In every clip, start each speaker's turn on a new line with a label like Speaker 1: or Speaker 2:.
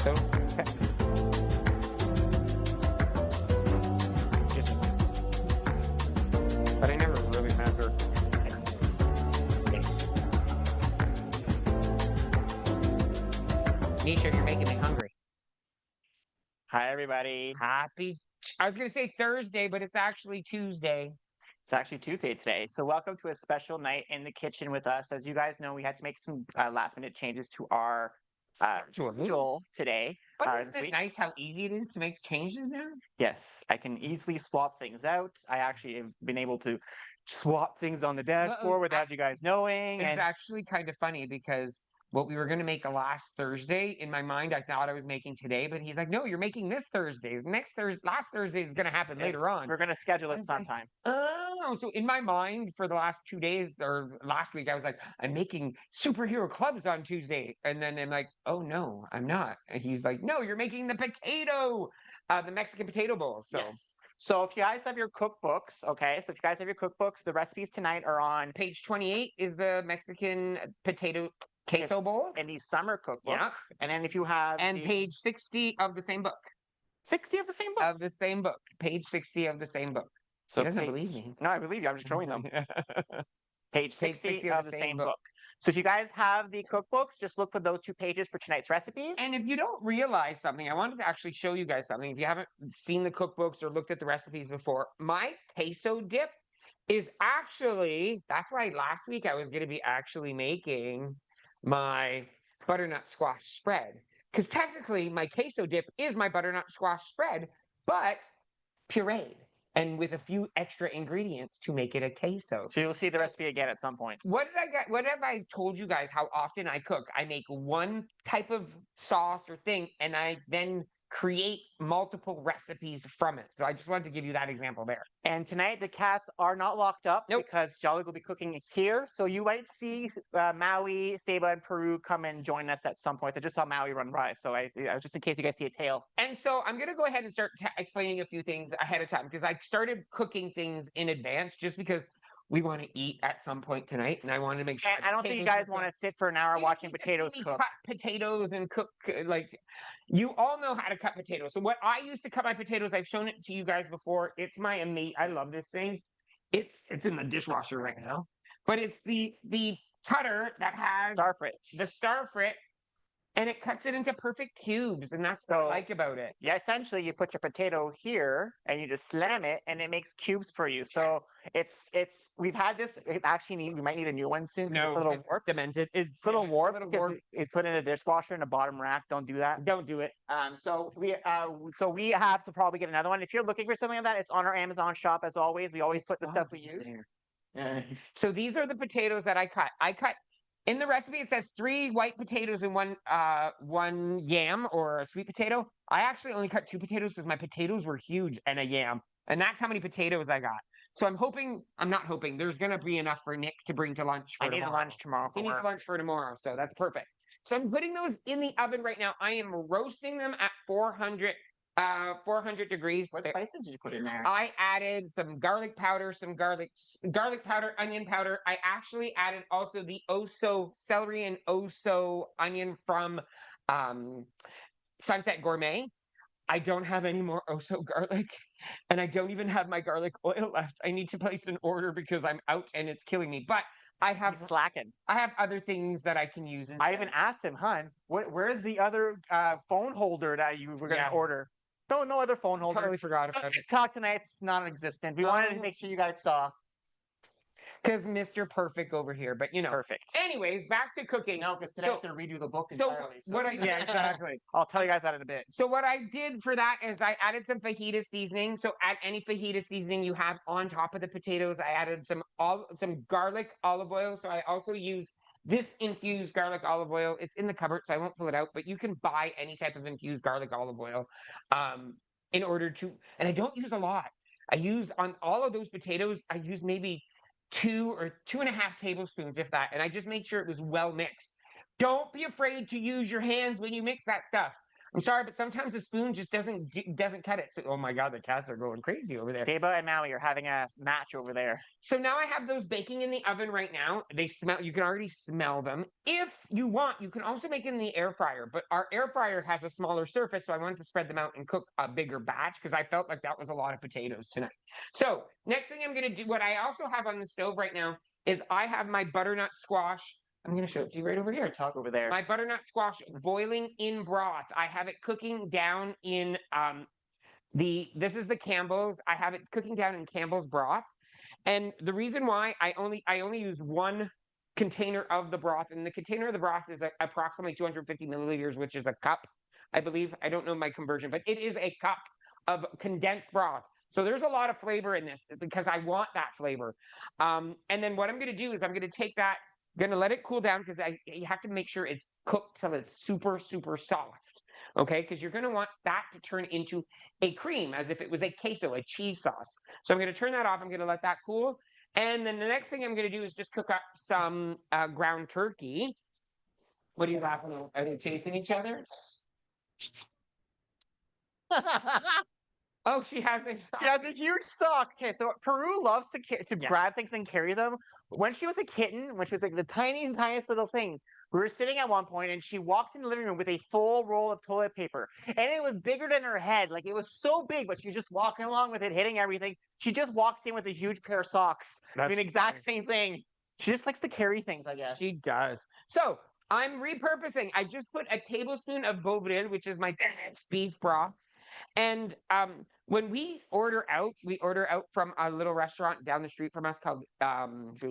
Speaker 1: So, okay. But I never really measured. Nisha, you're making me hungry.
Speaker 2: Hi, everybody.
Speaker 1: Happy. I was going to say Thursday, but it's actually Tuesday.
Speaker 2: It's actually Tuesday today. So welcome to a special night in the kitchen with us. As you guys know, we had to make some last-minute changes to our schedule today.
Speaker 1: But isn't it nice how easy it is to make changes now?
Speaker 2: Yes, I can easily swap things out. I actually have been able to swap things on the dashboard without you guys knowing.
Speaker 1: It's actually kind of funny because what we were going to make last Thursday, in my mind, I thought I was making today, but he's like, no, you're making this Thursday. Last Thursday is going to happen later on.
Speaker 2: We're going to schedule it sometime.
Speaker 1: Oh, so in my mind for the last 2 days or last week, I was like, I'm making superhero clubs on Tuesday. And then I'm like, oh, no, I'm not. And he's like, no, you're making the the Mexican potato bowl. So.
Speaker 2: Yes. So if you guys have your cookbooks, okay, so if you guys have your cookbooks, the recipes tonight are on
Speaker 1: page 28 is the Mexican potato queso bowl
Speaker 2: in the summer cookbook.
Speaker 1: Yeah.
Speaker 2: And then if you have
Speaker 1: page 60 of the same book.
Speaker 2: 60 of the same book?
Speaker 1: Of the same book. Page 60 of the same book. So he doesn't believe me.
Speaker 2: No, I believe you. I'm just showing them. Page 60 of the same book. So if you guys have the cookbooks, just look for those 2 pages for tonight's recipes.
Speaker 1: And if you don't realize something, I wanted to actually show you guys something. If you haven't seen the cookbooks or looked at the recipes before, my queso dip is actually, that's why last week I was going to be actually making my butternut squash spread. Because technically my queso dip is my butternut squash spread, but pureed and with a few extra ingredients to make it a queso.
Speaker 2: So you'll see the recipe again at some point.
Speaker 1: What have I told you guys how often I cook? I make one type of sauce or thing, and I then create multiple recipes from it. So I just wanted to give you that example there.
Speaker 2: And tonight the cats are not locked up because Jean-Luc will be cooking here. So you might see Maui, Seba, and Peru come and join us at some point. I just saw Maui run by, so I was just in case you guys see a tail.
Speaker 1: And so I'm going to go ahead and start explaining a few things ahead of time because I started cooking things in advance just because we want to eat at some point tonight, and I wanted to make sure.
Speaker 2: And I don't think you guys want to sit for an hour watching potatoes cook.
Speaker 1: Cut potatoes and cook, like, you all know how to cut potatoes. So what I used to cut my potatoes, I've shown it to you guys before. It's my amazing. I love this thing. It's in the dishwasher right now, but it's the cutter that has the star frit. And it cuts it into perfect cubes, and that's what I like about it.
Speaker 2: Yeah, essentially, you put your potato here, and you just slam it, and it makes cubes for you. So we've had this. We might need a new one soon.
Speaker 1: No,
Speaker 2: it's a little warped.
Speaker 1: Demented.
Speaker 2: It's a little warped because it's put in a dishwasher in a bottom rack. Don't do that.
Speaker 1: Don't do it.
Speaker 2: So we have to probably get another one. If you're looking for something like that, it's on our Amazon shop as always. We always put the stuff we use.
Speaker 1: So these are the potatoes that I cut. In the recipe, it says 3 white potatoes and one yam or a sweet potato. I actually only cut 2 potatoes because my potatoes were huge and a yam. And that's how many potatoes I got. So I'm not hoping, there's going to be enough for Nick to bring to lunch for tomorrow.
Speaker 2: I need lunch tomorrow.
Speaker 1: He needs lunch for tomorrow, so that's perfect. So I'm putting those in the oven right now. I am roasting them at 400 degrees.
Speaker 2: What spices did you put in there?
Speaker 1: I added some garlic powder, garlic powder, onion powder. I actually added also the Oso celery and Oso onion from Sunset Gourmet. I don't have any more Oso garlic, and I don't even have my garlic oil left. I need to place an order because I'm out and it's killing me. But I have
Speaker 2: slacking.
Speaker 1: I have other things that I can use. Instead.
Speaker 2: I even asked him, "Hun, where's the other phone holder that you were going to order?" No other phone holder.
Speaker 1: Totally forgot about it.
Speaker 2: TikTok tonight's non-existent. We wanted to make sure you guys saw.
Speaker 1: Because Mr. Perfect over here, but
Speaker 2: Perfect.
Speaker 1: Anyways, back to cooking.
Speaker 2: No, because today I have to redo the book entirely.
Speaker 1: Yeah, exactly.
Speaker 2: I'll tell you guys that in a bit.
Speaker 1: So what I did for that is I added some fajita seasoning. So add any fajita seasoning you have on top of the potatoes. I added some garlic olive oil. So I also use this infused garlic olive oil. It's in the cupboard, so I won't pull it out, but you can buy any type of infused garlic olive oil in order to, and I don't use a lot. I use on all of those potatoes, I use maybe 2 or 2.5 tablespoons, if that, and I just made sure it was well mixed. Don't be afraid to use your hands when you mix that stuff. I'm sorry, but sometimes the spoon just doesn't cut it. So, oh my God, the cats are going crazy over there.
Speaker 2: Saba and Maui are having a match over there.
Speaker 1: So now I have those baking in the oven right now. They smell, you can already smell them. If you want, you can also make it in the air fryer, but our air fryer has a smaller surface, so I wanted to spread them out and cook a bigger batch because I felt like that was a lot of potatoes tonight. So next thing I'm gonna do, what I also have on the stove right now is I have my butternut squash. I'm gonna show it to you right over here.
Speaker 2: Talk over there.
Speaker 1: My butternut squash boiling in broth. I have it cooking down in this is the Campbell's. I have it cooking down in Campbell's broth. And the reason why I only use one container of the broth, and the container of the broth is approximately 250 milliliters, which is a cup, I believe. I don't know my conversion, but it is a cup of condensed broth. So there's a lot of flavor in this because I want that flavor. And then what I'm going to do is I'm going to take that, going to let it cool down because you have to make sure it's cooked till it's super, super soft. Okay, because you're going to want that to turn into a cream as if it was a queso, a cheese sauce. So I'm going to turn that off. I'm going to let that cool. And then the next thing I'm going to do is just cook up some ground turkey. What are you laughing at? Are they chasing each other? Oh, she has
Speaker 2: a huge sock. Okay, so Peru loves to grab things and carry them. When she was a kitten, when she was like the tiniest little thing, we were sitting at one point and she walked in the living room with a full roll of toilet paper. And it was bigger than her head. Like it was so big, but she was just walking along with it, hitting everything. She just walked in with a huge pair of socks. Doing the exact same thing. She just likes to carry things, I guess.
Speaker 1: She does. So I'm repurposing. I just put a tablespoon of Bovril, which is my beef broth. And when we order out from a little restaurant down the street from us called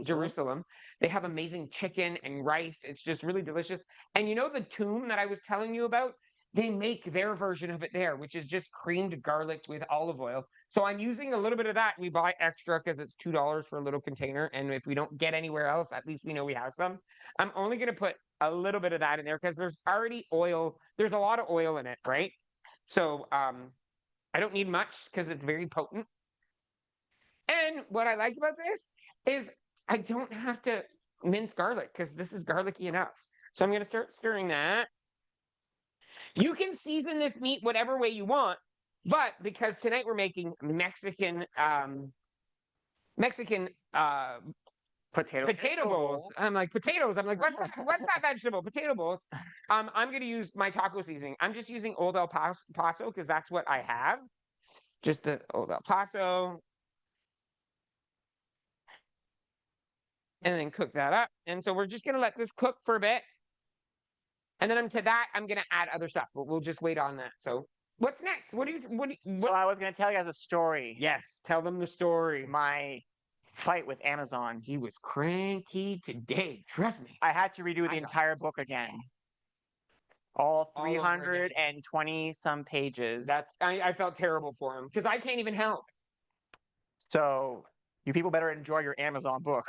Speaker 1: Jerusalem. They have amazing chicken and rice. It's just really delicious. And you know the toum that I was telling you about? They make their version of it there, which is just creamed garlic with olive oil. So I'm using a little bit of that. We buy extra because it's $2 for a little container. And if we don't get anywhere else, at least we know we have some. I'm only going to put a little bit of that in there because there's already oil. There's a lot of oil in it, right? So I don't need much because it's very potent. And what I like about this is I don't have to mince garlic because this is garlicky enough. So I'm going to start stirring that. You can season this meat whatever way you want, but because tonight we're making Mexican potato bowls. I'm like, potatoes. I'm like, what's that vegetable? Potato bowls. I'm going to use my taco seasoning. I'm just using Old El Paso because that's what I have. Just the Old El Paso. And then cook that up. And so we're just going to let this cook for a bit. And then to that, I'm going to add other stuff, but we'll just wait on that. So what's next?
Speaker 2: So I was going to tell you guys a story.
Speaker 1: Yes, tell them the story.
Speaker 2: My fight with Amazon.
Speaker 1: He was cranky today. Trust me.
Speaker 2: I had to redo the entire book again. All 320 some pages.
Speaker 1: I felt terrible for him because I can't even help.
Speaker 2: So you people better enjoy your Amazon book.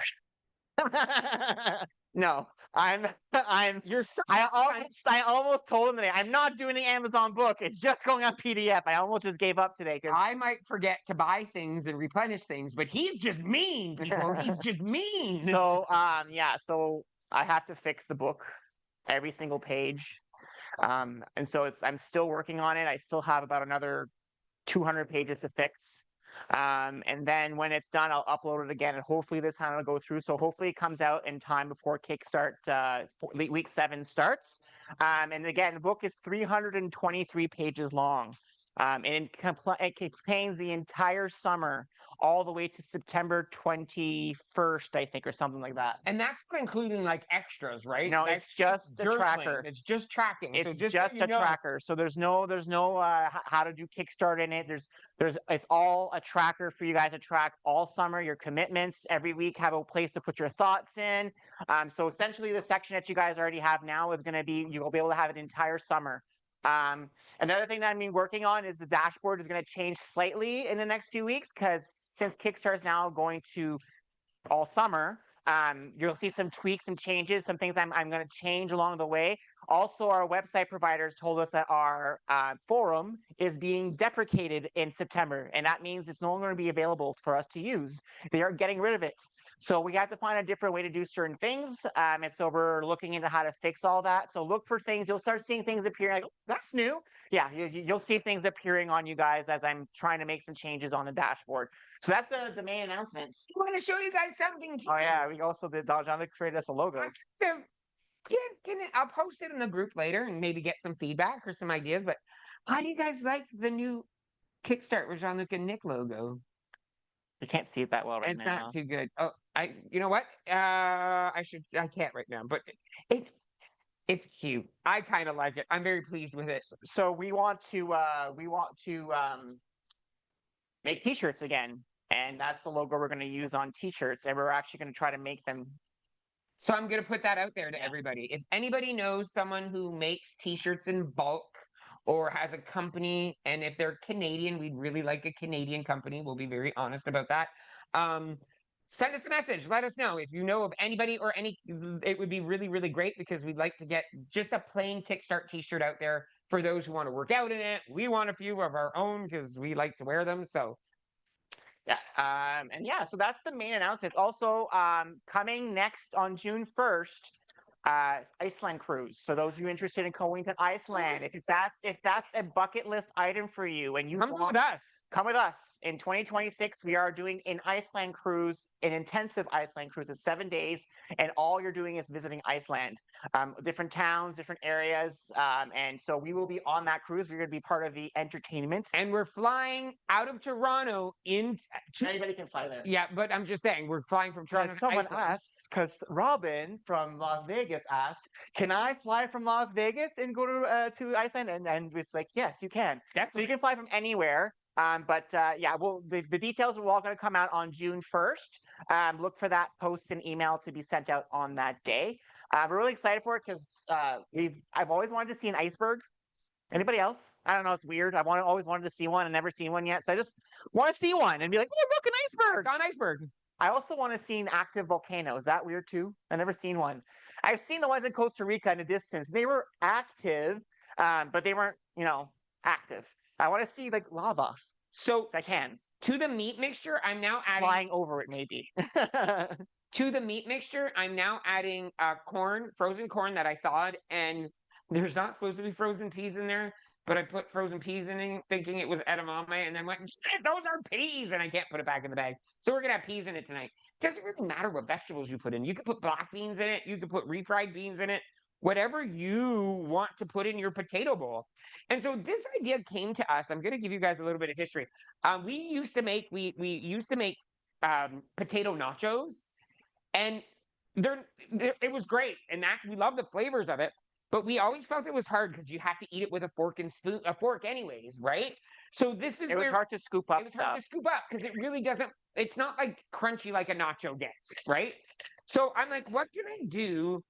Speaker 2: No, I almost told him today, I'm not doing the Amazon book. It's just going on PDF. I almost just gave up today.
Speaker 1: I might forget to buy things and replenish things, but he's just mean, people. He's just mean.
Speaker 2: So, so I have to fix the book, every single page. And so I'm still working on it. I still have about another 200 pages to fix. And then when it's done, I'll upload it again, and hopefully this time it'll go through. So hopefully it comes out in time before Kickstart week 7 starts. And again, the book is 323 pages long. And it contains the entire summer all the way to September 21st, I think, or something like that.
Speaker 1: And that's not including like extras, right?
Speaker 2: No, it's just a tracker.
Speaker 1: It's just tracking.
Speaker 2: It's just a tracker. So there's no how to do Kickstart in it. It's all a tracker for you guys to track all summer, your commitments. Every week have a place to put your thoughts in. So essentially the section that you guys already have now is going to be, you'll be able to have it entire summer. Another thing that I'm working on is the dashboard is going to change slightly in the next few weeks because since Kickstarter is now going to all summer, You'll see some tweaks and changes, some things I'm going to change along the way. Also, our website providers told us that our forum is being deprecated in September, and that means it's no longer going to be available for us to use. They are getting rid of it. So we have to find a different way to do certain things. And so we're looking into how to fix all that. So look for things. You'll start seeing things appearing like, oh, that's new. Yeah, you'll see things appearing on you guys as I'm trying to make some changes on the dashboard. So that's the main announcements.
Speaker 1: I want to show you guys something.
Speaker 2: Oh yeah, we also did. Jean-Luc created us a logo.
Speaker 1: I'll post it in the group later and maybe get some feedback or some ideas. But how do you guys like the new Kickstart with Jean-Luc and Nick logo?
Speaker 2: You can't see it that well right now.
Speaker 1: It's not too good. Oh, you know what? I can't right now, but it's cute. I kind of like it. I'm very pleased with it.
Speaker 2: So we want to make t-shirts again, and that's the logo we're going to use on t-shirts, and we're actually going to try to make them.
Speaker 1: So I'm going to put that out there to everybody. If anybody knows someone who makes t-shirts in bulk or has a company, and if they're Canadian, we'd really like a Canadian company. We'll be very honest about that. Send us a message. Let us know if you know of anybody or any. It would be really, really great because we'd like to get just a plain Kickstart t-shirt out there for those who want to work out in it. We want a few of our own because we like to wear them. So
Speaker 2: yeah, so that's the main announcements. Also, coming next on June 1st, Iceland cruise. So those of you interested in going to Iceland, if that's a bucket list item for you, and you
Speaker 1: come with us.
Speaker 2: Come with us. In 2026, we are doing an Iceland cruise, an intensive Iceland cruise. It's 7 days, and all you're doing is visiting Iceland, different towns, different areas. And so we will be on that cruise. We're going to be part of the entertainment.
Speaker 1: And we're flying out of Toronto
Speaker 2: Anybody can fly there.
Speaker 1: Yeah, but I'm just saying, we're flying from Toronto to
Speaker 2: someone
Speaker 1: Iceland.
Speaker 2: asks, because Robin from Las Vegas asked, can I fly from Las Vegas and go to Iceland? And it's like, yes, you can.
Speaker 1: Definitely.
Speaker 2: So you can fly from anywhere. Yeah, well, the details are all going to come out on June 1st. Look for that post and email to be sent out on that day. We're really excited for it because I've always wanted to see an iceberg. Anybody else? I don't know. It's weird. Always wanted to see one and never seen one yet. So I just want to see one and be like, oh, look, an iceberg.
Speaker 1: Saw an iceberg.
Speaker 2: I also want to see an active volcano. Is that weird too? I've never seen one. I've seen the ones in Costa Rica in the distance. They were active, but they weren't, active. I want to see like lava.
Speaker 1: So
Speaker 2: I can.
Speaker 1: To the meat mixture, I'm now adding
Speaker 2: flying over it maybe.
Speaker 1: To the meat mixture, I'm now adding frozen corn that I thawed, and there's not supposed to be frozen peas in there, but I put frozen peas in it thinking it was edamame, and then went, those are peas, and I can't put it back in the bag. So we're gonna have peas in it tonight. Doesn't really matter what vegetables you put in. You could put black beans in it, you could put refried beans in it, whatever you want to put in your potato bowl. And so this idea came to us. I'm going to give you guys a little bit of history. We used to make potato nachos, and it was great, and we love the flavors of it. But we always felt it was hard because you have to eat it with a fork anyways, right? So it
Speaker 2: was hard to scoop up.
Speaker 1: It was hard to scoop up because it really doesn't. It's not like crunchy like a nacho gets, right? So I'm like, what can I do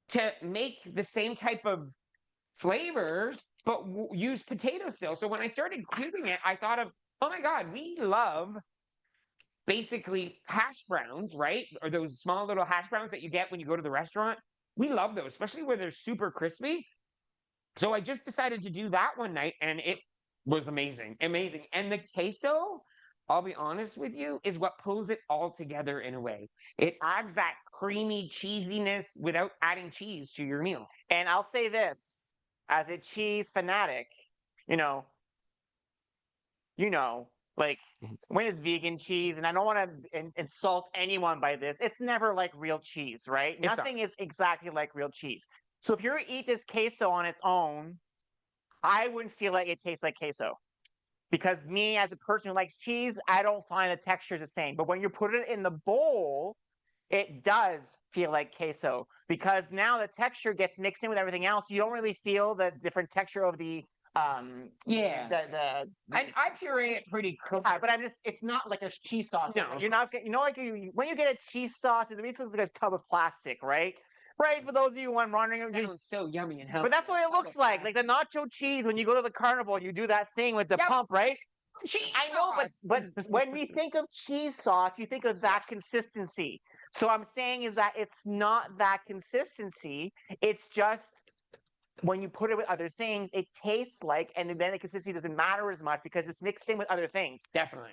Speaker 1: to make the same type of flavors, but use potato still? So when I started using it, I thought of, oh my God, we love basically hash browns, right? Or those small little hash browns that you get when you go to the restaurant. We love those, especially where they're super crispy. So I just decided to do that one night, and it was amazing. And the queso, I'll be honest with you, is what pulls it all together in a way. It adds that creamy cheesiness without adding cheese to your meal.
Speaker 2: And I'll say this, as a cheese fanatic, like when it's vegan cheese, and I don't want to insult anyone by this, it's never like real cheese, right? Nothing is exactly like real cheese. So if you were to eat this queso on its own, I wouldn't feel like it tastes like queso. Because me, as a person who likes cheese, I don't find the texture the same. But when you put it in the bowl, it does feel like queso. Because now the texture gets mixed in with everything else. You don't really feel the different texture of the
Speaker 1: and I puree it pretty close.
Speaker 2: But it's not like a cheese sauce.
Speaker 1: No.
Speaker 2: You're not getting, when you get a cheese sauce, it basically looks like a tub of plastic, right? Right, for those of you who are wondering.
Speaker 1: It sounds so yummy and healthy.
Speaker 2: But that's what it looks like. Like the nacho cheese when you go to the carnival and you do that thing with the pump, right?
Speaker 1: Cheese
Speaker 2: I know, but when we think of cheese sauce, you think of that consistency. So I'm saying is that it's not that consistency. It's just when you put it with other things, it tastes like, and then the consistency doesn't matter as much because it's mixed in with other things.
Speaker 1: Definitely.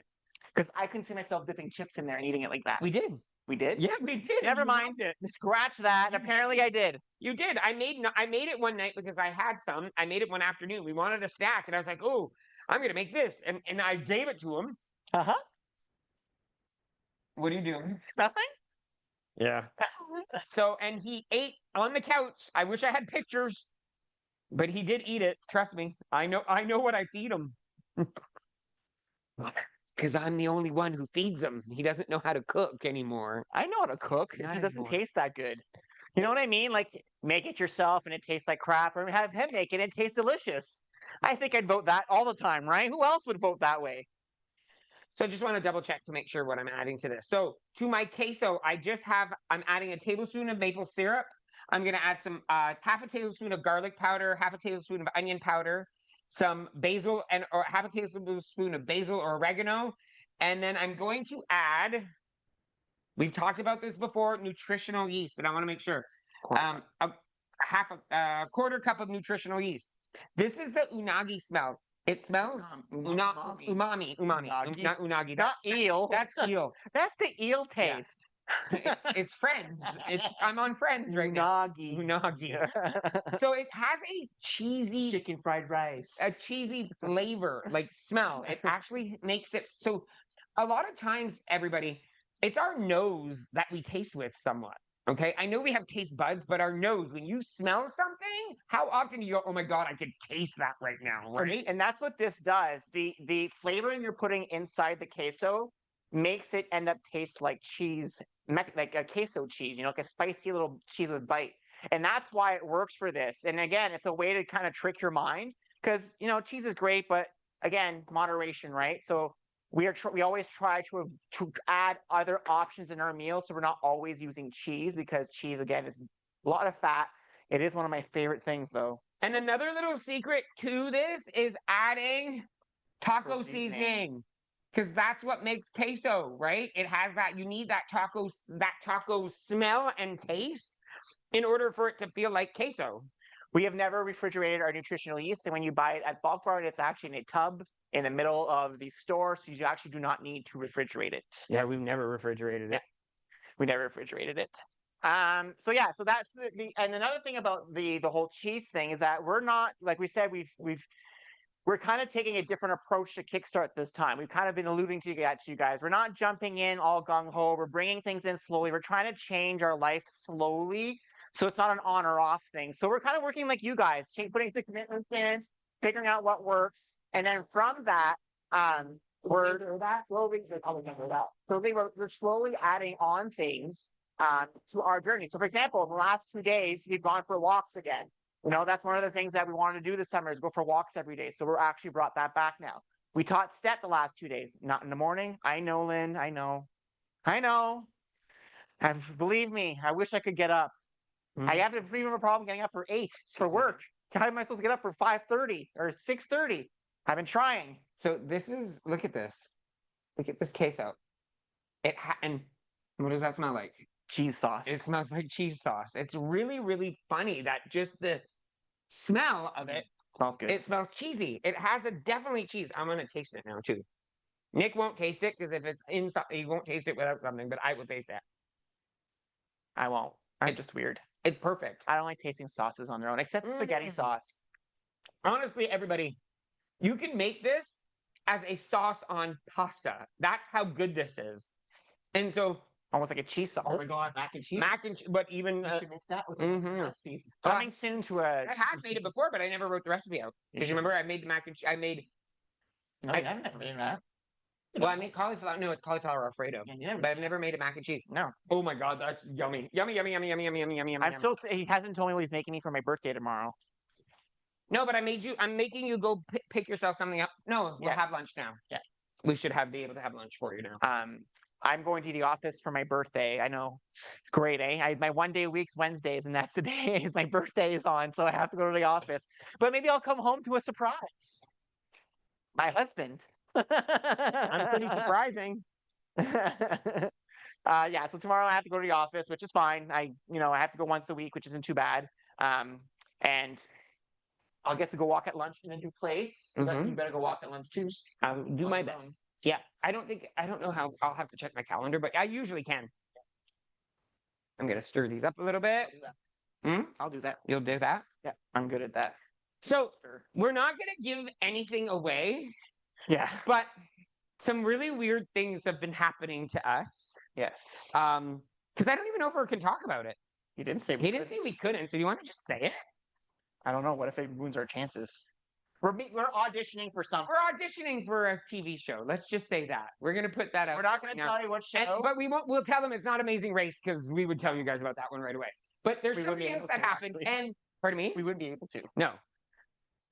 Speaker 2: Because I couldn't see myself dipping chips in there and eating it like that.
Speaker 1: We did.
Speaker 2: We did?
Speaker 1: Yeah, we did.
Speaker 2: Never mind. Scratch that. Apparently I did.
Speaker 1: You did. I made it one night because I had some. I made it one afternoon. We wanted a snack, and I was like, "Oh, I'm gonna make this," and I gave it to him.
Speaker 2: Uh-huh.
Speaker 1: What are you doing?
Speaker 2: Nothing?
Speaker 1: Yeah. So, and he ate on the couch. I wish I had pictures, but he did eat it. Trust me. I know what I feed him. Because I'm the only one who feeds him. He doesn't know how to cook anymore.
Speaker 2: I know how to cook.
Speaker 1: Not
Speaker 2: It doesn't
Speaker 1: anymore.
Speaker 2: taste that good. You know what I mean? Like, make it yourself and it tastes like crap, or have him make it and it tastes delicious. I think I'd vote that all the time, right? Who else would vote that way?
Speaker 1: So I just want to double check to make sure what I'm adding to this. So to my queso, I'm adding a tablespoon of maple syrup. I'm going to add some half a tablespoon of garlic powder, half a tablespoon of onion powder, some basil or half a tablespoon of basil or oregano. And then I'm going to add, we've talked about this before, nutritional yeast. And I want to make sure, a quarter cup of nutritional yeast. This is the unagi smell. It smells umami. Not unagi.
Speaker 2: Not eel.
Speaker 1: That's eel.
Speaker 2: That's the eel taste.
Speaker 1: Yeah. It's Friends. I'm on Friends right now. Unagi. So it has a cheesy
Speaker 2: chicken fried rice.
Speaker 1: A cheesy flavor, like smell. It actually makes it so. A lot of times, everybody, it's our nose that we taste with somewhat. Okay, I know we have taste buds, but our nose, when you smell something, how often do you go, oh my God, I can taste that right now, right?
Speaker 2: And that's what this does. The flavoring you're putting inside the queso makes it end up taste like cheese, like a queso cheese, you know, like a spicy little cheese with bite. And that's why it works for this. And again, it's a way to kind of trick your mind because, you know, cheese is great, but again, moderation, right? So we always try to add other options in our meal, so we're not always using cheese because cheese again is a lot of fat. It is one of my favorite things, though.
Speaker 1: And another little secret to this is adding taco seasoning, because that's what makes queso, right? It has that. You need that taco smell and taste in order for it to feel like queso.
Speaker 2: We have never refrigerated our nutritional yeast, and when you buy it at Bulk Bar, it's actually in a tub in the middle of the store, so you actually do not need to refrigerate it.
Speaker 1: Yeah, we've never refrigerated it.
Speaker 2: We never refrigerated it. So that's and another thing about the whole cheese thing is that we're not, like we said, we're kind of taking a different approach to Kickstart this time. We've kind of been alluding to you guys. We're not jumping in all gung-ho. We're bringing things in slowly. We're trying to change our life slowly, so it's not an on or off thing. So we're kind of working like you guys, putting the commitments in, figuring out what works. And then from that, we're slowly adding on things to our journey. So for example, in the last 2 days, we've gone for walks again. You know, that's one of the things that we wanted to do this summer is go for walks every day. So we're actually brought that back now. We taught step the last 2 days, not in the morning. I know, Lynn, I know. Believe me, I wish I could get up. I have a problem getting up for 8 for work. How am I supposed to get up for 5:30 or 6:30? I've been trying.
Speaker 1: So look at this. Look at this queso. And what does that smell like?
Speaker 2: Cheese sauce.
Speaker 1: It smells like cheese sauce. It's really, really funny that just the smell of it
Speaker 2: smells good.
Speaker 1: It smells cheesy. It has definitely cheese. I'm going to taste it now too. Nick won't taste it because if it's in something, he won't taste it without something, but I will taste it.
Speaker 2: I won't. I'm just weird.
Speaker 1: It's perfect.
Speaker 2: I don't like tasting sauces on their own, except spaghetti sauce.
Speaker 1: Honestly, everybody, you can make this as a sauce on pasta. That's how good this is. And so,
Speaker 2: almost like a cheese sauce.
Speaker 3: Oh my God, mac and cheese.
Speaker 1: But even
Speaker 3: we should make that with recipes.
Speaker 2: Coming soon to a.
Speaker 1: I have made it before, but I never wrote the recipe out. Because remember, I made the mac and cheese.
Speaker 3: No, I've never made that.
Speaker 1: Well, I made cauliflower. No, it's cauliflower Alfredo.
Speaker 3: Yeah,
Speaker 1: but I've never made a mac and cheese.
Speaker 2: No.
Speaker 1: Oh my God, that's yummy. Yummy, yummy, yummy, yummy, yummy, yummy, yummy, yummy.
Speaker 2: He hasn't told me what he's making me for my birthday tomorrow.
Speaker 1: No, but I'm making you go pick yourself something up. No, we'll have lunch now.
Speaker 2: Yeah.
Speaker 1: We should be able to have lunch for you now.
Speaker 2: I'm going to the office for my birthday. I know. Great, eh? My 1 day a week's Wednesdays, and that's the day my birthday is on, so I have to go to the office. But maybe I'll come home to a surprise. My husband.
Speaker 1: I'm pretty surprising.
Speaker 2: Yeah, so tomorrow I have to go to the office, which is fine. I have to go once a week, which isn't too bad. And I'll get to go walk at lunch in a new place. So that you better go walk at lunch too.
Speaker 1: I'll do my best. Yeah, I don't know how. I'll have to check my calendar, but I usually can. I'm gonna stir these up a little bit.
Speaker 2: I'll do that.
Speaker 1: You'll do that?
Speaker 2: Yeah, I'm good at that.
Speaker 1: So we're not gonna give anything away,
Speaker 2: Yeah.
Speaker 1: but some really weird things have been happening to us.
Speaker 2: Yes.
Speaker 1: Because I don't even know if we can talk about it.
Speaker 2: He didn't say
Speaker 1: He didn't say we couldn't. So do you want to just say it?
Speaker 2: I don't know. What if it ruins our chances? We're auditioning for something.
Speaker 1: We're auditioning for a TV show. Let's just say that. We're gonna put that out.
Speaker 2: We're not gonna tell you what show.
Speaker 1: But we won't. We'll tell them it's not Amazing Race because we would tell you guys about that one right away. But there's something else that happened. And pardon me,
Speaker 2: we wouldn't be able to.
Speaker 1: No.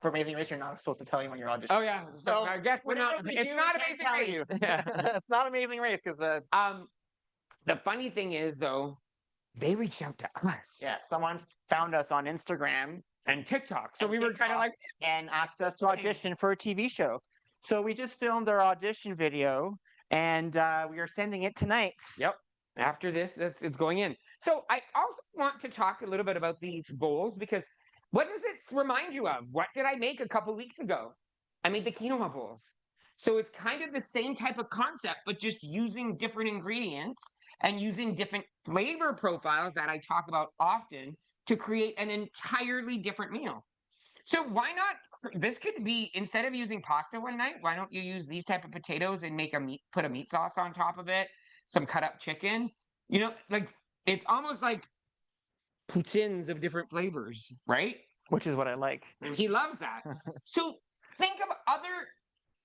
Speaker 2: For Amazing Race, you're not supposed to tell you when you're auditioning.
Speaker 1: Oh yeah. So I guess we're not. It's not Amazing Race.
Speaker 2: It's not Amazing Race because
Speaker 1: the funny thing is though, they reached out to us.
Speaker 2: Yeah, someone found us on Instagram
Speaker 1: and TikTok. So we were kind of like
Speaker 2: and asked us to audition for a TV show. So we just filmed our audition video and we are sending it tonight.
Speaker 1: Yep. After this, it's going in. So I also want to talk a little bit about these bowls because what does it remind you of? What did I make a couple weeks ago? I made the quinoa bowls. So it's kind of the same type of concept, but just using different ingredients and using different flavor profiles that I talk about often to create an entirely different meal. So why not? This could be, instead of using pasta one night, why don't you use these type of potatoes and put a meat sauce on top of it, some cut up chicken, like it's almost like poutines of different flavors, right?
Speaker 2: Which is what I like.
Speaker 1: He loves that. So think of other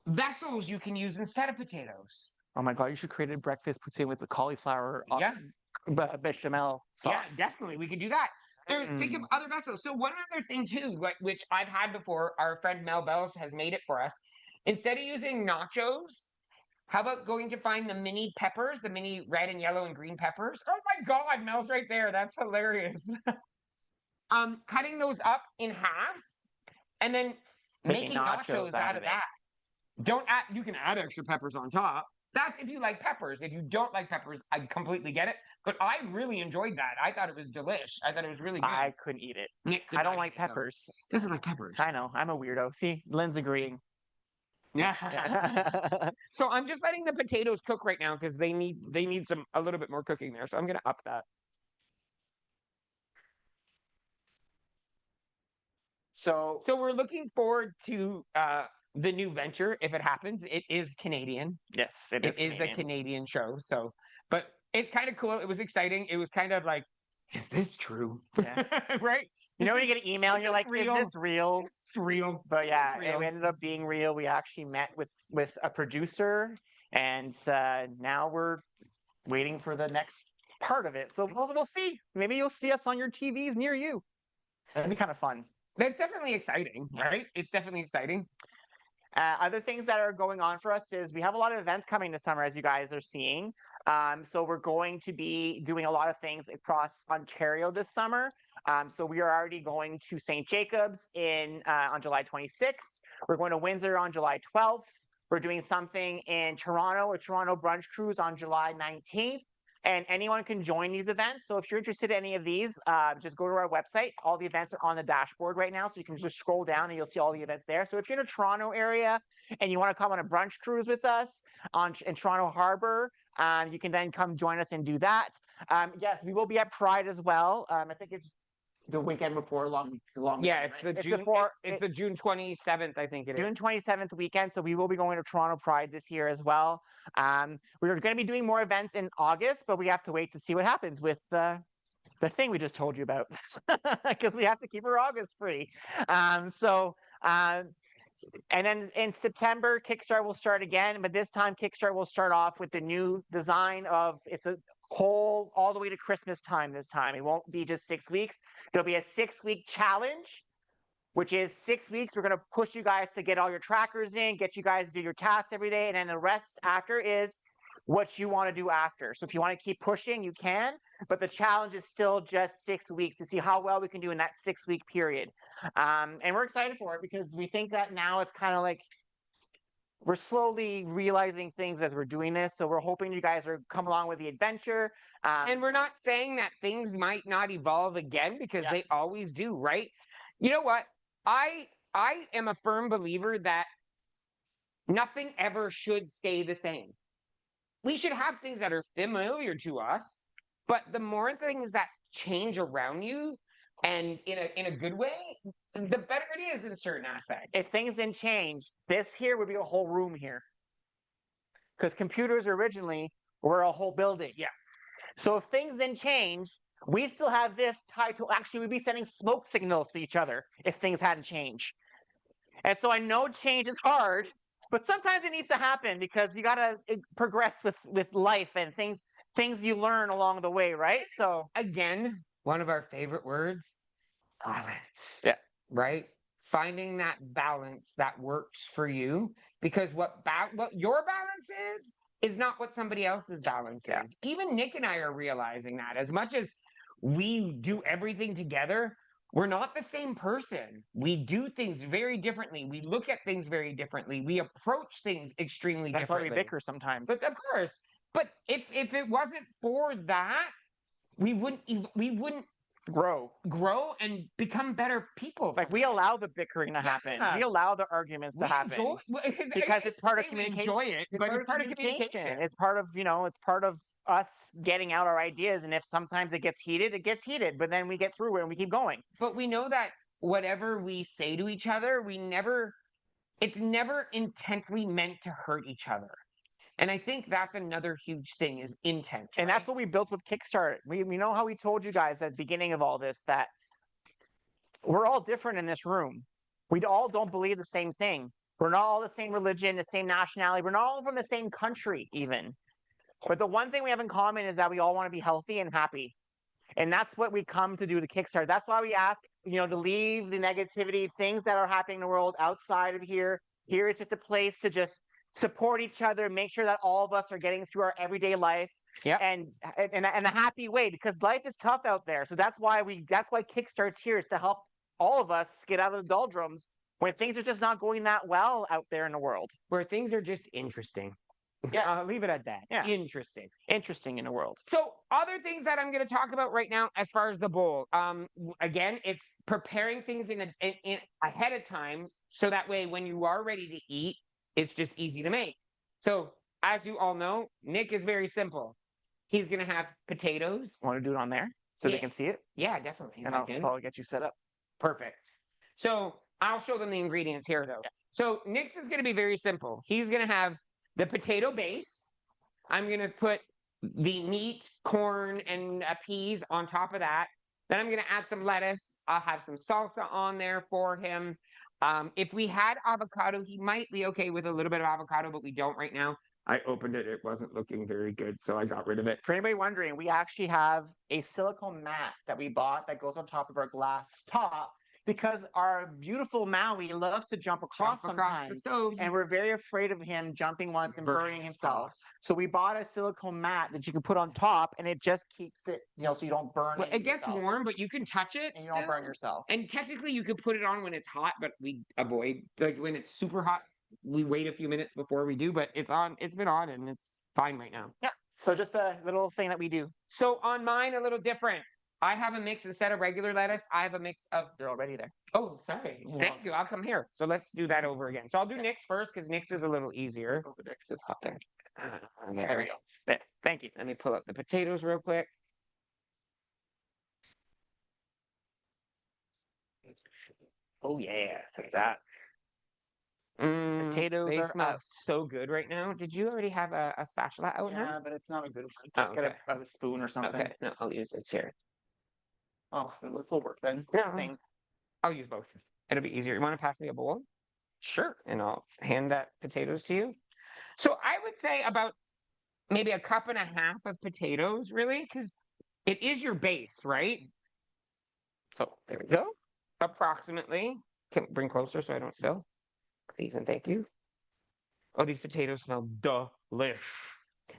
Speaker 1: vessels you can use instead of potatoes.
Speaker 2: Oh my God, you should create a breakfast poutine with the cauliflower bechamel sauce.
Speaker 1: Yeah, definitely. We could do that. Think of other vessels. So one other thing too, which I've had before, our friend Mel Bells has made it for us. Instead of using nachos, how about going to find the mini peppers, the mini red and yellow and green peppers? Oh my God, Mel's right there. That's hilarious. Cutting those up in halves and then making nachos out of that. You can add extra peppers on top. That's if you like peppers. If you don't like peppers, I completely get it. But I really enjoyed that. I thought it was delish. I thought it was really good.
Speaker 2: I couldn't eat it. I don't like peppers.
Speaker 1: Doesn't like peppers.
Speaker 2: I know. I'm a weirdo. See, Lynn's agreeing.
Speaker 1: Yeah. So I'm just letting the potatoes cook right now because they need a little bit more cooking there. So I'm gonna up that. So we're looking forward to the new venture if it happens. It is Canadian.
Speaker 2: Yes,
Speaker 1: it is a Canadian show. So, but it's kind of cool. It was exciting. It was kind of like, is this true?
Speaker 2: Yeah.
Speaker 1: Right?
Speaker 2: You know when you get an email and you're like,
Speaker 1: real?
Speaker 2: is this real?
Speaker 1: It's real.
Speaker 2: But yeah, it ended up being real. We actually met with a producer and now we're waiting for the next part of it. So we'll see. Maybe you'll see us on your TVs near you. That'd be kind of fun.
Speaker 1: That's definitely exciting, right? It's definitely exciting.
Speaker 2: Other things that are going on for us is we have a lot of events coming this summer, as you guys are seeing. So we're going to be doing a lot of things across Ontario this summer. So we are already going to St. Jacobs on July 26th. We're going to Windsor on July 12th. We're doing something in Toronto, a Toronto brunch cruise on July 19th. And anyone can join these events. So if you're interested in any of these, just go to our website. All the events are on the dashboard right now. So you can just scroll down and you'll see all the events there. So if you're in the Toronto area and you want to come on a brunch cruise with us in Toronto Harbor, you can then come join us and do that. Yes, we will be at Pride as well. I think it's the weekend before long.
Speaker 1: Yeah, it's the June 27th, I think it is.
Speaker 2: June 27th weekend. So we will be going to Toronto Pride this year as well. We're going to be doing more events in August, but we have to wait to see what happens with the thing we just told you about because we have to keep our August free. And then in September, Kickstart will start again, but this time Kickstart will start off with the new design of it's a whole all the way to Christmas time this time. It won't be just 6 weeks. There'll be a 6-week challenge, which is 6 weeks. We're going to push you guys to get all your trackers in, get you guys to do your tasks every day. And then the rest after is what you want to do after. So if you want to keep pushing, you can, but the challenge is still just 6 weeks to see how well we can do in that 6-week period. And we're excited for it because we think that now it's kind of like we're slowly realizing things as we're doing this. So we're hoping you guys are come along with the adventure.
Speaker 1: And we're not saying that things might not evolve again because they always do, right? You know what? I am a firm believer that nothing ever should stay the same. We should have things that are familiar to us, but the more things that change around you and in a good way, the better it is in certain aspects.
Speaker 2: If things didn't change, this here would be a whole room here. Because computers originally were a whole building.
Speaker 1: Yeah.
Speaker 2: So if things didn't change, we still have this tied to, actually, we'd be sending smoke signals to each other if things hadn't changed. And so I know change is hard, but sometimes it needs to happen because you got to progress with life and things you learn along the way, right? So
Speaker 1: again, one of our favorite words, balance.
Speaker 2: Yeah.
Speaker 1: Right? Finding that balance that works for you, because what your balance is not what somebody else's balance
Speaker 2: Yeah.
Speaker 1: is. Even Nick and I are realizing that as much as we do everything together, we're not the same person. We do things very differently. We look at things very differently. We approach things extremely
Speaker 2: that's why
Speaker 1: differently.
Speaker 2: we bicker sometimes.
Speaker 1: But of course, but if it wasn't for that, we wouldn't
Speaker 2: grow
Speaker 1: and become better people.
Speaker 2: Like we allow the bickering to happen.
Speaker 1: Yeah.
Speaker 2: We allow the arguments to happen because it's part of communication.
Speaker 1: Enjoy it, but it's part of communication.
Speaker 2: It's part of, it's part of us getting out our ideas. And if sometimes it gets heated, but then we get through it and we keep going.
Speaker 1: But we know that whatever we say to each other, it's never intently meant to hurt each other. And I think that's another huge thing is intent.
Speaker 2: And that's what we built with Kickstarter. We know how we told you guys at the beginning of all this that we're all different in this room. We all don't believe the same thing. We're not all the same religion, the same nationality. We're not all from the same country even. But the one thing we have in common is that we all want to be healthy and happy. And that's what we come to do to Kickstarter. That's why we ask, to leave the negativity, things that are happening in the world outside of here. Here it's just a place to just support each other, make sure that all of us are getting through our everyday life.
Speaker 1: Yeah.
Speaker 2: And in a happy way, because life is tough out there. So that's why Kickstarter's here, is to help all of us get out of the doldrums when things are just not going that well out there in the world.
Speaker 1: Where things are just interesting.
Speaker 2: Yeah.
Speaker 1: I'll leave it at that.
Speaker 2: Yeah.
Speaker 1: Interesting.
Speaker 2: Interesting in the world.
Speaker 1: So other things that I'm going to talk about right now as far as the bowl. Again, it's preparing things in ahead of time. So that way when you are ready to eat, it's just easy to make. So as you all know, Nick is very simple. He's going to have potatoes.
Speaker 2: Want to do it on there so they can see it?
Speaker 1: Yeah, definitely.
Speaker 2: And I'll probably get you set up.
Speaker 1: Perfect. So I'll show them the ingredients here, though. Yeah. So Nick's is going to be very simple. He's going to have the potato base. I'm going to put the meat, corn, and peas on top of that. Then I'm going to add some lettuce. I'll have some salsa on there for him. If we had avocado, he might be okay with a little bit of avocado, but we don't right now. I opened it. It wasn't looking very good, so I got rid of it.
Speaker 2: For anybody wondering, we actually have a silicone mat that we bought that goes on top of our glass top because our beautiful Maui loves to jump across sometimes.
Speaker 1: The stove.
Speaker 2: And we're very afraid of him jumping once and burning himself. So we bought a silicone mat that you can put on top, and it just keeps it, so you don't burn it.
Speaker 1: It gets warm, but you can touch it.
Speaker 2: And you don't burn yourself.
Speaker 1: And technically, you could put it on when it's hot, but we avoid, like when it's super hot, we wait a few minutes before we do, but it's on. It's been on, and it's fine right now.
Speaker 2: Yeah. So just a little thing that we do.
Speaker 1: So on mine, a little different. I have a mix instead of regular lettuce. I have a mix of.
Speaker 2: They're already there.
Speaker 1: Oh, sorry. Thank you. I'll come here. So let's do that over again. So I'll do Nick's first because Nick's is a little easier.
Speaker 2: Over there because it's hot there.
Speaker 1: There we go.
Speaker 2: There. Thank you.
Speaker 1: Let me pull up the potatoes real quick. Oh yeah, look at that.
Speaker 2: Potatoes
Speaker 1: they
Speaker 2: are
Speaker 1: smell
Speaker 2: up.
Speaker 1: so good right now. Did you already have a spatula out now?
Speaker 2: Yeah, but it's not a good one.
Speaker 1: Oh,
Speaker 2: Just get a spoon or something.
Speaker 1: Okay, no, I'll use this here.
Speaker 2: Oh, this will work then.
Speaker 1: Yeah.
Speaker 2: Thing.
Speaker 1: I'll use both. It'll be easier. You want to pass me a bowl?
Speaker 2: Sure.
Speaker 1: And I'll hand that potatoes to you. So I would say about maybe a cup and a half of potatoes, really, because it is your base, right? So there we go. Approximately. Can bring closer so I don't spill. Please and thank you. Oh, these potatoes smell delish.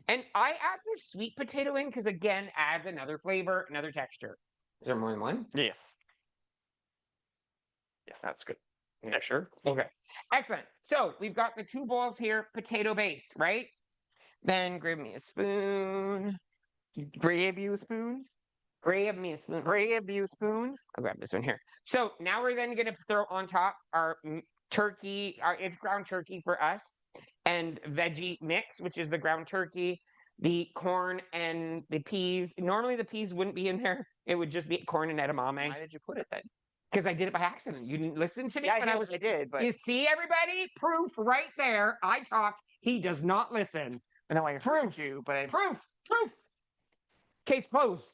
Speaker 1: And I add the sweet potato in because, again, adds another flavor, another texture. Is there more than one?
Speaker 2: Yes. Yes, that's good.
Speaker 1: Yeah, sure. Okay. Excellent. So we've got the 2 bowls here, potato base, right? Then grab me a spoon.
Speaker 2: Grab you a spoon.
Speaker 1: Grab me a spoon.
Speaker 2: Grab you a spoon.
Speaker 1: I'll grab this one here. So now we're then going to throw on top our turkey, it's ground turkey for us, and veggie mix, which is the ground turkey, the corn, and the peas. Normally the peas wouldn't be in there. It would just be corn and edamame.
Speaker 2: Why did you put it then?
Speaker 1: Because I did it by accident. You didn't listen to me
Speaker 2: Yeah,
Speaker 1: when I was.
Speaker 2: I did, but
Speaker 1: You see, everybody, proof right there. I talk. He does not listen.
Speaker 2: I know I heard you, but
Speaker 1: Proof. Case closed.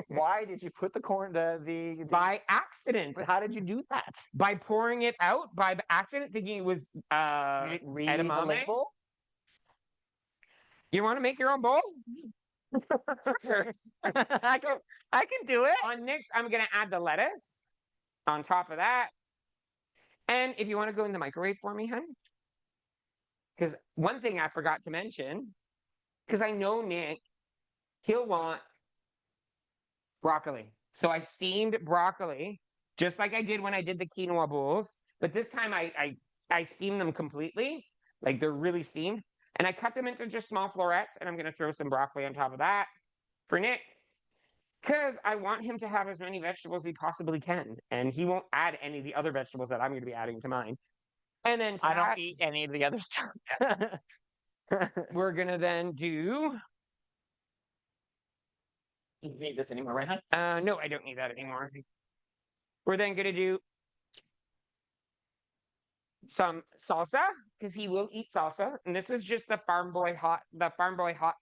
Speaker 2: why did you put the corn the
Speaker 1: By accident.
Speaker 2: But how did you do that?
Speaker 1: By pouring it out by accident, thinking it was
Speaker 2: Read the
Speaker 1: edamame.
Speaker 2: label.
Speaker 1: You want to make your own bowl?
Speaker 2: I can do it.
Speaker 1: On next, I'm gonna add the lettuce on top of that. And if you want to go in the microwave for me, hun. Because one thing I forgot to mention, because I know Nick, he'll want broccoli. So I steamed broccoli, just like I did when I did the quinoa bowls. But this time I steamed them completely, like they're really steamed. And I cut them into just small florets, and I'm going to throw some broccoli on top of that for Nick. Because I want him to have as many vegetables as he possibly can. And he won't add any of the other vegetables that I'm going to be adding to mine. And then
Speaker 2: I don't eat any of the other stuff.
Speaker 1: we're going to then do...
Speaker 3: You don't need this anymore, right, huh?
Speaker 1: no, I don't need that anymore. We're then going to do some salsa, because he will eat salsa. And this is just the Farm Boy hot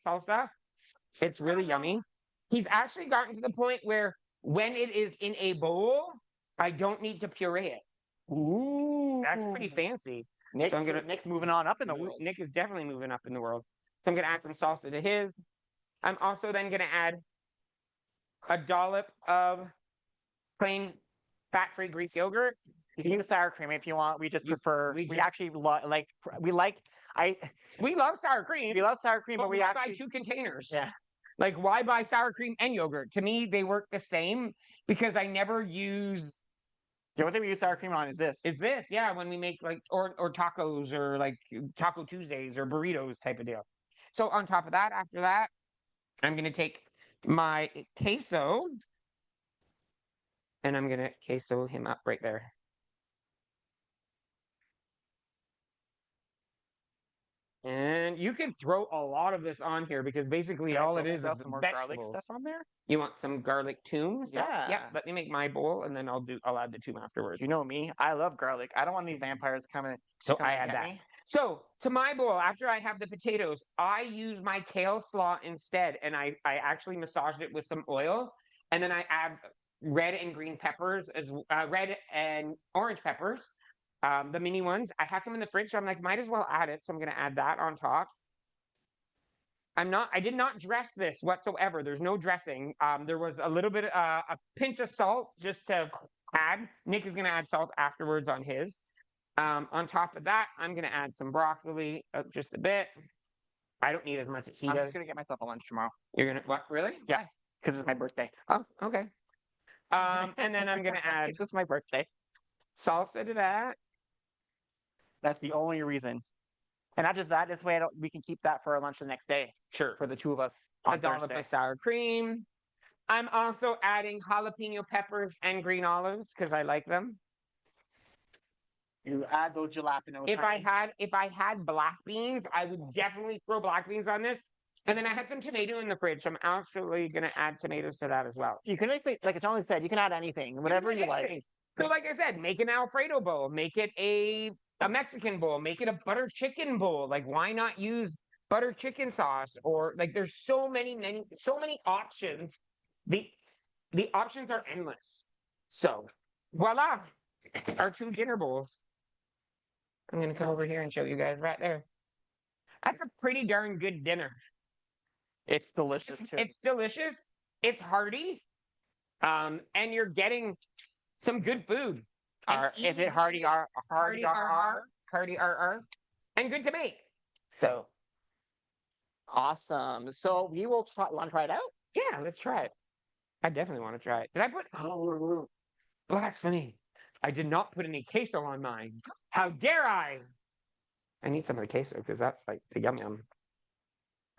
Speaker 1: salsa. It's really yummy. He's actually gotten to the point where when it is in a bowl, I don't need to puree it.
Speaker 2: Ooh,
Speaker 1: That's pretty fancy.
Speaker 2: Nick's,
Speaker 1: So I'm gonna-
Speaker 2: Nick's moving on up in the world.
Speaker 1: Nick is definitely moving up in the world. So I'm going to add some salsa to his. I'm also then going to add a dollop of plain fat-free Greek yogurt.
Speaker 2: You can use sour cream if you want. We just prefer.
Speaker 1: we
Speaker 2: We,
Speaker 1: just-
Speaker 2: actually like. We like.
Speaker 1: We love sour cream.
Speaker 2: We love sour cream,
Speaker 1: but
Speaker 2: but we
Speaker 1: why
Speaker 2: actually
Speaker 1: buy 2 containers?
Speaker 2: Yeah.
Speaker 1: Like, why buy sour cream and yogurt? To me, they work the same because I never use.
Speaker 2: The only thing we use sour cream on is this.
Speaker 1: Is this, yeah, when we make like or tacos or like Taco Tuesdays or burritos type of deal. So on top of that, after that, I'm gonna take my queso and I'm gonna queso him up right there. And you can throw a lot of this on here because basically
Speaker 2: Can I
Speaker 1: all
Speaker 2: throw
Speaker 1: it is
Speaker 2: myself some more garlic
Speaker 1: vegetables.
Speaker 2: stuff on there.
Speaker 1: You want some garlic toom stuff?
Speaker 2: Yeah.
Speaker 1: Yep. Let me make my bowl and then I'll add the toom afterwards.
Speaker 2: You know me. I love garlic. I don't want these vampires coming.
Speaker 1: So
Speaker 2: coming
Speaker 1: I
Speaker 2: to
Speaker 1: add
Speaker 2: get
Speaker 1: that.
Speaker 2: me.
Speaker 1: So to my bowl, after I have the potatoes, I use my kale slaw instead, and I actually massaged it with some oil, and then I add red and green peppers as red and orange peppers, the mini ones. I had some in the fridge, so I'm like, might as well add it. So I'm going to add that on top. I did not dress this whatsoever. There's no dressing. There was a little bit, a pinch of salt just to add. Nick is going to add salt afterwards on his. On top of that, I'm going to add some broccoli, just a bit. I don't need as much as he
Speaker 2: I'm
Speaker 1: does.
Speaker 2: just gonna get myself a lunch tomorrow.
Speaker 1: You're going to, what, really?
Speaker 2: Yeah. Because it's my birthday.
Speaker 1: Oh, okay. And then I'm going to add
Speaker 2: It's just my birthday.
Speaker 1: salsa to that.
Speaker 2: That's the only reason. And not just that. This way, we can keep that for our lunch the next day.
Speaker 1: Sure.
Speaker 2: For the 2 of us
Speaker 1: A
Speaker 2: on
Speaker 1: dollop
Speaker 2: Thursday.
Speaker 1: of sour cream. I'm also adding jalapeno peppers and green olives because I like them.
Speaker 2: You add those jalapenos.
Speaker 1: If I had black beans, I would definitely throw black beans on this. And then I had some tomato in the fridge, so I'm actually going to add tomatoes to that as well.
Speaker 2: You can basically, like Jean-Luc said, you can add anything, whatever you like.
Speaker 1: Anything. So like I said, make an Alfredo bowl, make it a Mexican bowl, make it a butter chicken bowl. Like, why not use butter chicken sauce? Or like, there's so many options. The options are endless. So voila, our 2 dinner bowls. I'm gonna come over here and show you guys right there. That's a pretty darn good dinner.
Speaker 2: It's delicious too.
Speaker 1: It's delicious. It's hearty. And you're getting some good food.
Speaker 2: Is it hearty R?
Speaker 1: Hearty RR. And good to make. So
Speaker 2: Awesome. So we will want to try it out.
Speaker 1: yeah, let's try it. I definitely want to try it. Did I put blasphemy? I did not put any queso on mine. How dare I? I need some of the queso because that's like the yum yum.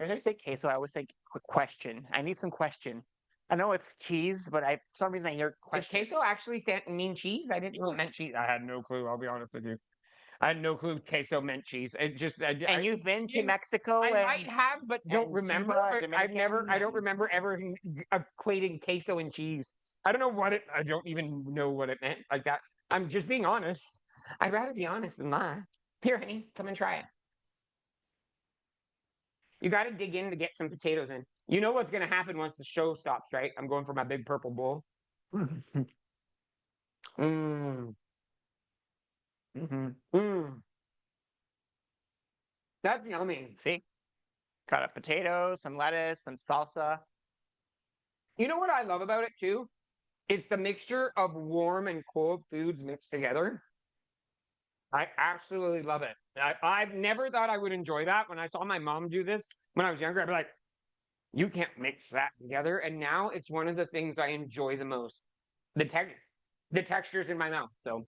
Speaker 2: Every time I say queso, I always think question. I need some question. I know it's cheese, but for some reason I hear
Speaker 1: Does
Speaker 2: question.
Speaker 1: queso actually mean cheese? I didn't know it meant cheese. I had no clue. I'll be honest with you. I had no clue queso meant cheese. It just.
Speaker 2: And you've been to Mexico?
Speaker 1: I
Speaker 2: and,
Speaker 1: might have, but don't
Speaker 2: and
Speaker 1: remember.
Speaker 2: Cuba,
Speaker 1: But I've never.
Speaker 2: Dominican,
Speaker 1: I don't remember ever equating queso and cheese. I don't know what it. I don't even know what it meant like that. I'm just being honest. I'd rather be honest than lie. Here, honey, come and try it. You got to dig in to get some potatoes in. You know what's going to happen once the show stops, right? I'm going for my big purple bowl. Mmm. Mmm. That's yummy.
Speaker 2: See? Cut up potatoes, some lettuce, some salsa.
Speaker 1: You know what I love about it too? It's the mixture of warm and cold foods mixed together. I absolutely love it. I've never thought I would enjoy that. When I saw my mom do this when I was younger, I'd be like, you can't mix that together. And now it's one of the things I enjoy the most. The textures in my mouth. So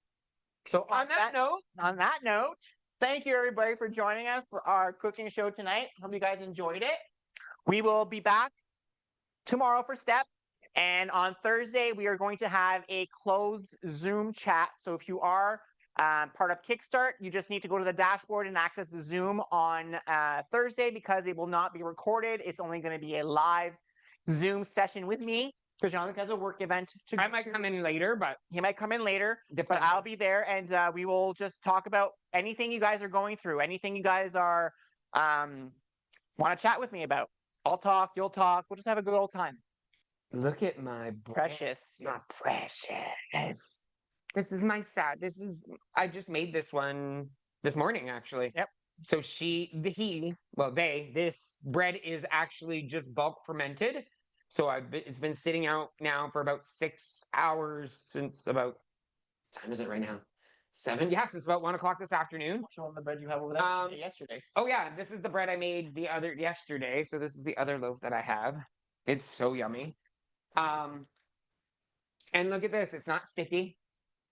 Speaker 1: on
Speaker 2: that note, thank you everybody for joining us for our cooking show tonight. Hope you guys enjoyed it. We will be back tomorrow for Step. And on Thursday, we are going to have a closed Zoom chat. So if you are part of Kickstart, you just need to go to the dashboard and access the Zoom on Thursday because it will not be recorded. It's only going to be a live Zoom session with me because Jean-Luc has a work event.
Speaker 1: I might come in later, but
Speaker 2: he might come in later. But I'll be there, and we will just talk about anything you guys are going through, anything you guys are want to chat with me about. I'll talk, you'll talk. We'll just have a good old time.
Speaker 1: Look at my
Speaker 2: precious.
Speaker 1: My precious. This is my sad. I just made this one this morning, actually.
Speaker 2: Yep.
Speaker 1: So this bread is actually just bulk fermented. So it's been sitting out now for about 6 hours since about, what time is it right now? 7? Yes, it's about 1 o'clock this afternoon.
Speaker 2: Show them the bread you have over there yesterday.
Speaker 1: Oh yeah, this is the bread I made yesterday. So this is the other loaf that I have. It's so yummy. And look at this. It's not sticky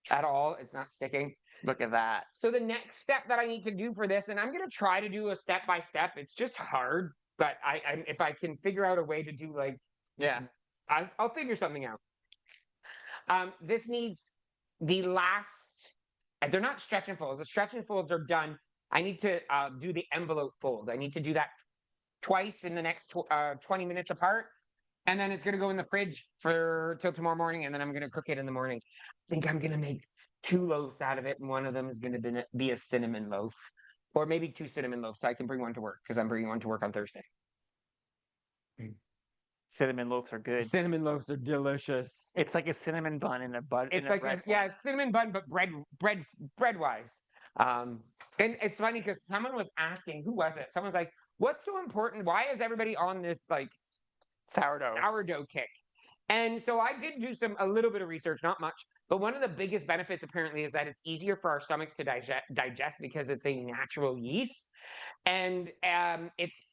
Speaker 1: at all. It's not sticking.
Speaker 2: Look at that.
Speaker 1: So the next step that I need to do for this, and I'm going to try to do a step by step. It's just hard, but if I can figure out a way to do I'll figure something out. This needs the last. They're not stretch and folds. The stretch and folds are done. I need to do the envelope fold. I need to do that twice in the next 20 minutes apart. And then it's going to go in the fridge till tomorrow morning, and then I'm going to cook it in the morning. I think I'm going to make 2 loaves out of it, and one of them is going to be a cinnamon loaf. Or maybe 2 cinnamon loaves, so I can bring one to work, because I'm bringing one to work on Thursday.
Speaker 2: Cinnamon loaves are good.
Speaker 1: Cinnamon loaves are delicious.
Speaker 2: It's like a cinnamon bun in a bun.
Speaker 1: It's like it's cinnamon bun, but bread-wise. And it's funny because someone was asking, who was it? Someone's like, what's so important? Why is everybody on this like sourdough kick? And so I did do a little bit of research, not much, but one of the biggest benefits apparently is that it's easier for our stomachs to digest because it's a natural yeast, and it's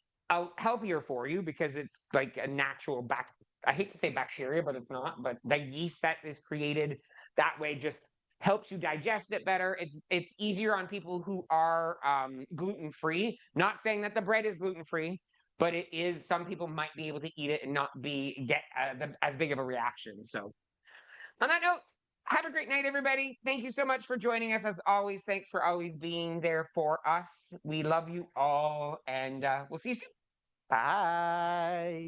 Speaker 1: healthier for you because it's like a natural I hate to say bacteria, but it's not. But the yeast that is created that way just helps you digest it better. It's easier on people who are gluten-free. Not saying that the bread is gluten-free, but it is. Some people might be able to eat it and not get as big of a reaction. So on that note, have a great night, everybody. Thank you so much for joining us. As always, thanks for always being there for us. We love you all, and we'll see you soon.
Speaker 2: Bye.